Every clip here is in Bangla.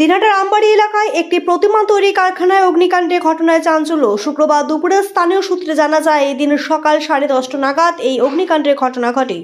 দিনহাটার আমবাড়ি এলাকায় একটি প্রতিমা তৈরি কারখানায় অগ্নিকাণ্ডে ঘটনায় চাঞ্চল্য। শুক্রবার দুপুরে স্থানীয় সূত্রে জানা যায়, এই দিন সকাল 10:30 নাগাদ এই অগ্নিকাণ্ডের ঘটনা ঘটে।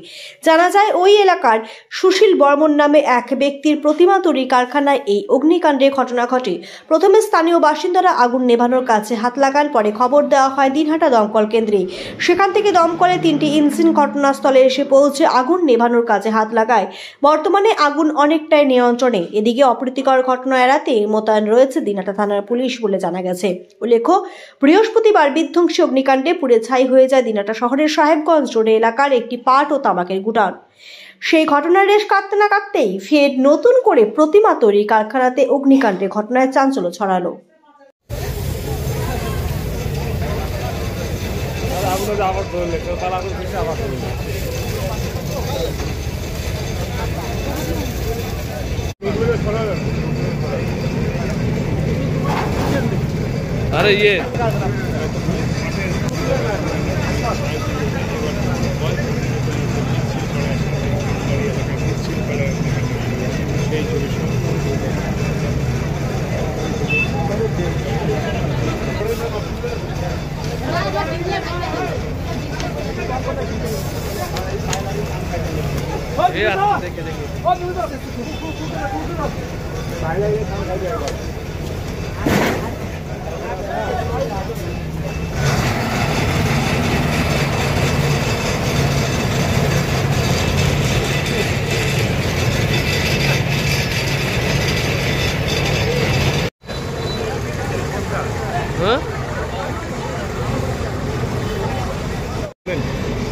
জানা যায়, ওই এলাকার সুশীল বর্মন নামে এক ব্যক্তির প্রতিমা তৈরি কারখানায় এই অগ্নিকাণ্ডের ঘটনা ঘটে। প্রথমে স্থানীয় বাসিন্দারা আগুন নেভানোর কাছে হাত লাগান, পরে খবর দেওয়া হয় দিনহাটা দমকল কেন্দ্রে। সেখান থেকে দমকলে 3টি ইঞ্জিন ঘটনাস্থলে এসে পৌঁছে আগুন নেভানোর কাজে হাত লাগায়। বর্তমানে আগুন অনেকটাই নিয়ন্ত্রণে। এদিকে অপ্রীতিকর ঘটনা এড়াতে মোতায়েন রয়েছে দিনহাটা থানার পুলিশ বলে জানা গেছে। উল্লেখ্য, বৃহস্পতিবার বিধ্বংসী অগ্নিকাণ্ডে পুড়ে ছাই হয়ে যায় দিনহাটা শহরের সাহেবগঞ্জ রোড এলাকার একটি পাট ও তামাকের গুদাম। সেই ঘটনার রেশ কাটতে না কাটতেই ফের নতুন করে প্রতিমা তৈরি কারখানাতে অগ্নিকাণ্ডের ঘটনায় চাঞ্চল্য ছড়ালো। अरे ये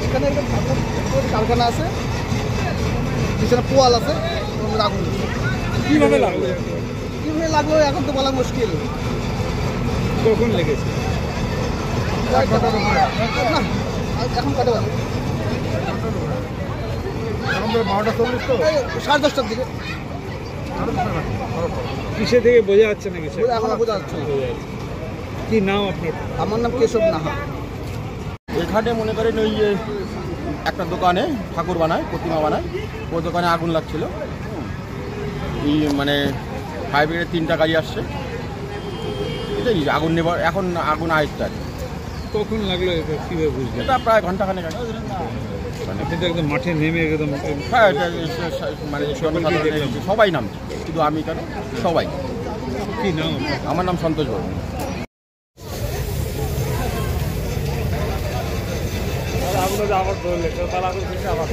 এখানে কারখানা আছে, পিছনে পোয়াল আছে, আগুন কিভাবে লাগলো এখন তো বলা মুশকিল। কখন লেগেছে? এখন কত বাজে? 12:40 তো, 10:30টার দিকে। কিসে থেকে বোঝা যাচ্ছে না? কিছু এখনো বোঝা যাচ্ছে না। কি নাম আপনার? আমার নাম কেশব নাহা। এখানে মনে করেন ওই একটা দোকানে ঠাকুর বানায়, প্রতিমা বানায়, ওই দোকানে আগুন লাগছিল। এই মানে ফায়ার ব্রিগেডের 3টা গাড়ি আসছে, এটাই আগুন নেবার। এখন আগুন আয়ত্তা। কখন লাগলো এটা কীভাবে বুঝলেন? এটা প্রায় ঘন্টাখানেক আগে। আপনি তো একদম মাঠে নেমে একদম হ্যাঁ, এটা মানে সবাই নামছে, শুধু আমি কেন, সবাই। কি নাম? আমার নাম সন্তোষ বর্মন। আবার ধরলে তারা আবার